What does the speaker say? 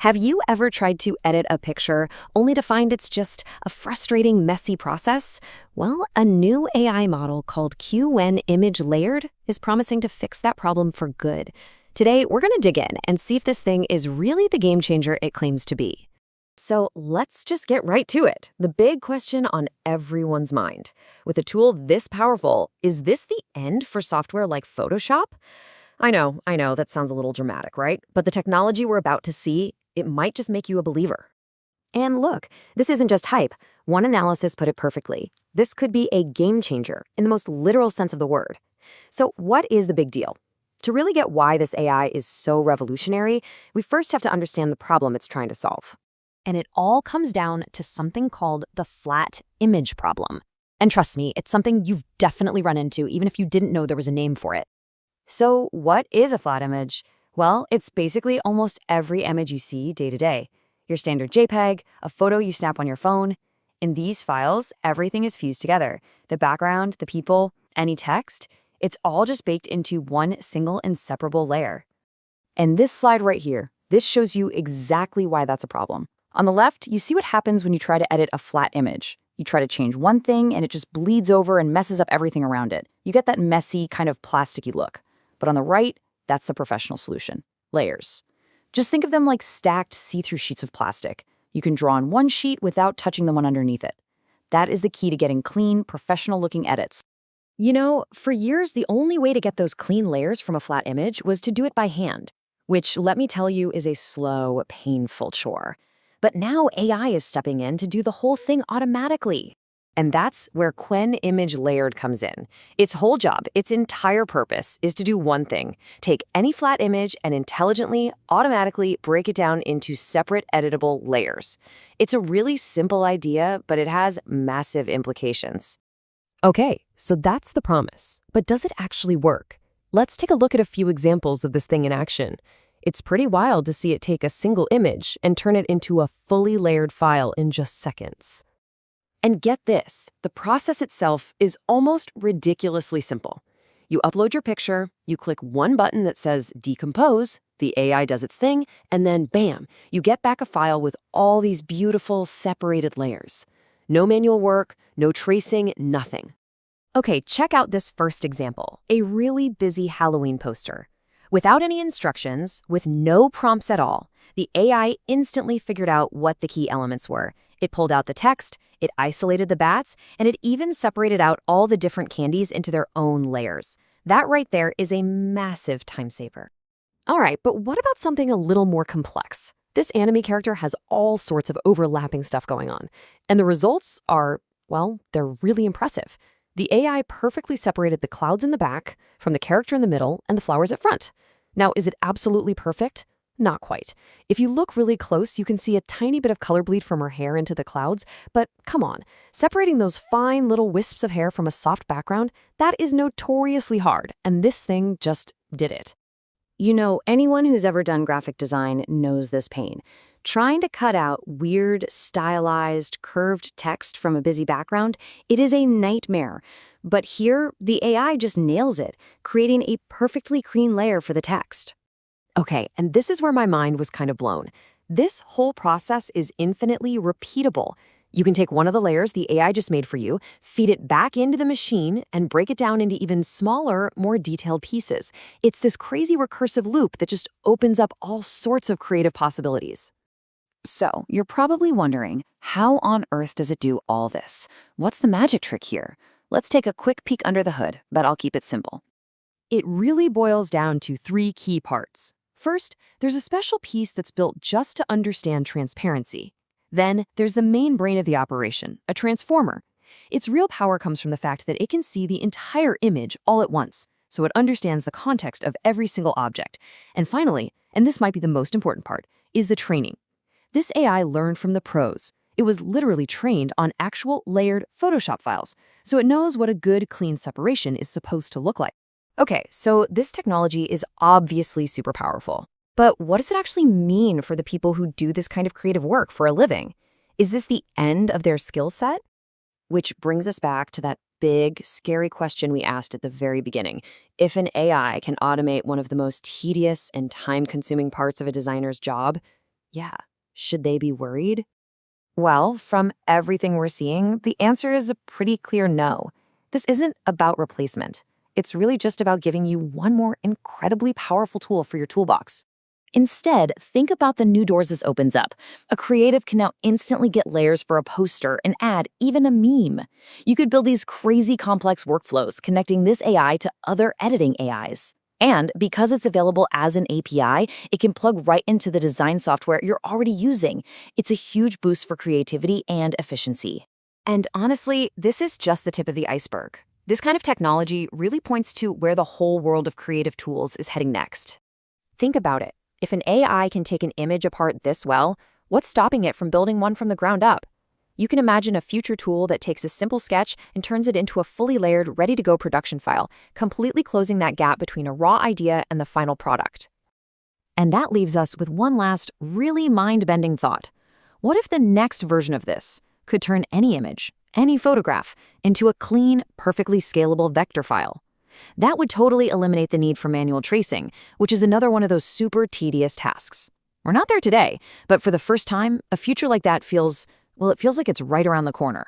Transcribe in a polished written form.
Have you ever tried to edit a picture only to find it's just a frustrating, messy process? Well, a new AI model called Qwen Image Layered is promising to fix that problem for good. Today, we're going to dig in and see if this thing is really the game changer it claims to be. So let's just get right to it. The big question on everyone's mind. With a tool this powerful, is this the end for software like Photoshop? I know, that sounds a little dramatic, right? But the technology we're about to see, it might just make you a believer. And look, this isn't just hype. One analysis put it perfectly. This could be a game changer in the most literal sense of the word. So what is the big deal? To really get why this AI is so revolutionary, we first have to understand the problem it's trying to solve. And it all comes down to something called the flat image problem. And trust me, it's something you've definitely run into even if you didn't know there was a name for it. So what is a flat image? Well, it's basically almost every image you see day to day. Your standard JPEG, a photo you snap on your phone. In these files, everything is fused together. The background, the people, any text, it's all just baked into one single inseparable layer. And this slide right here, this shows you exactly why that's a problem. On the left, you see what happens when you try to edit a flat image. You try to change one thing and it just bleeds over and messes up everything around it. You get that messy, kind of plasticky look. But on the right, that's the professional solution, layers. Just think of them like stacked see-through sheets of plastic. You can draw on one sheet without touching the one underneath it. That is the key to getting clean, professional-looking edits. You know, for years, the only way to get those clean layers from a flat image was to do it by hand, which, let me tell you, is a slow, painful chore. But now AI is stepping in to do the whole thing automatically. And that's where Qwen Image Layered comes in. Its whole job, its entire purpose, is to do one thing: take any flat image and intelligently, automatically break it down into separate editable layers. It's a really simple idea, but it has massive implications. Okay, so that's the promise. But does it actually work? Let's take a look at a few examples of this thing in action. It's pretty wild to see it take a single image and turn it into a fully layered file in just seconds. And get this, the process itself is almost ridiculously simple. You upload your picture, you click one button that says Decompose, the AI does its thing, and then bam, you get back a file with all these beautiful separated layers. No manual work, no tracing, nothing. Okay, check out this first example, a really busy Halloween poster. Without any instructions, with no prompts at all, the AI instantly figured out what the key elements were. It pulled out the text, it isolated the bats, and it even separated out all the different candies into their own layers. That right there is a massive time saver. All right, but what about something a little more complex? This anime character has all sorts of overlapping stuff going on, and the results are, well, they're really impressive. The AI perfectly separated the clouds in the back from the character in the middle and the flowers at front. Now, is it absolutely perfect? Not quite. If you look really close, you can see a tiny bit of color bleed from her hair into the clouds, but come on, separating those fine little wisps of hair from a soft background, that is notoriously hard, and this thing just did it. You know, anyone who's ever done graphic design knows this pain. Trying to cut out weird, stylized, curved text from a busy background, it is a nightmare. But here, the AI just nails it, creating a perfectly clean layer for the text. Okay, and this is where my mind was kind of blown. This whole process is infinitely repeatable. You can take one of the layers the AI just made for you, feed it back into the machine, and break it down into even smaller, more detailed pieces. It's this crazy recursive loop that just opens up all sorts of creative possibilities. So, you're probably wondering, how on earth does it do all this? What's the magic trick here? Let's take a quick peek under the hood, but I'll keep it simple. It really boils down to three key parts. First, there's a special piece that's built just to understand transparency. Then, there's the main brain of the operation, a transformer. Its real power comes from the fact that it can see the entire image all at once, so it understands the context of every single object. And finally, and this might be the most important part, is the training. This AI learned from the pros. It was literally trained on actual layered Photoshop files, so it knows what a good, clean separation is supposed to look like. Okay, so this technology is obviously super powerful. But what does it actually mean for the people who do this kind of creative work for a living? Is this the end of their skill set? Which brings us back to that big, scary question we asked at the very beginning. If an AI can automate one of the most tedious and time-consuming parts of a designer's job, Yeah, should they be worried? Well, from everything we're seeing, the answer is a pretty clear no. This isn't about replacement. It's really just about giving you one more incredibly powerful tool for your toolbox. Instead, think about the new doors this opens up. A creative can now instantly get layers for a poster, an ad, even a meme. You could build these crazy complex workflows connecting this AI to other editing AIs. And because it's available as an API, it can plug right into the design software you're already using. It's a huge boost for creativity and efficiency. And honestly, this is just the tip of the iceberg. This kind of technology really points to where the whole world of creative tools is heading next. Think about it. If an AI can take an image apart this well, what's stopping it from building one from the ground up? You can imagine a future tool that takes a simple sketch and turns it into a fully layered, ready-to-go production file, completely closing that gap between a raw idea and the final product. And that leaves us with one last, really mind-bending thought. What if the next version of this could turn any image, any photograph, into a clean, perfectly scalable vector file? That would totally eliminate the need for manual tracing, which is another one of those super tedious tasks. We're not there today, but for the first time, a future like that feels like it's right around the corner.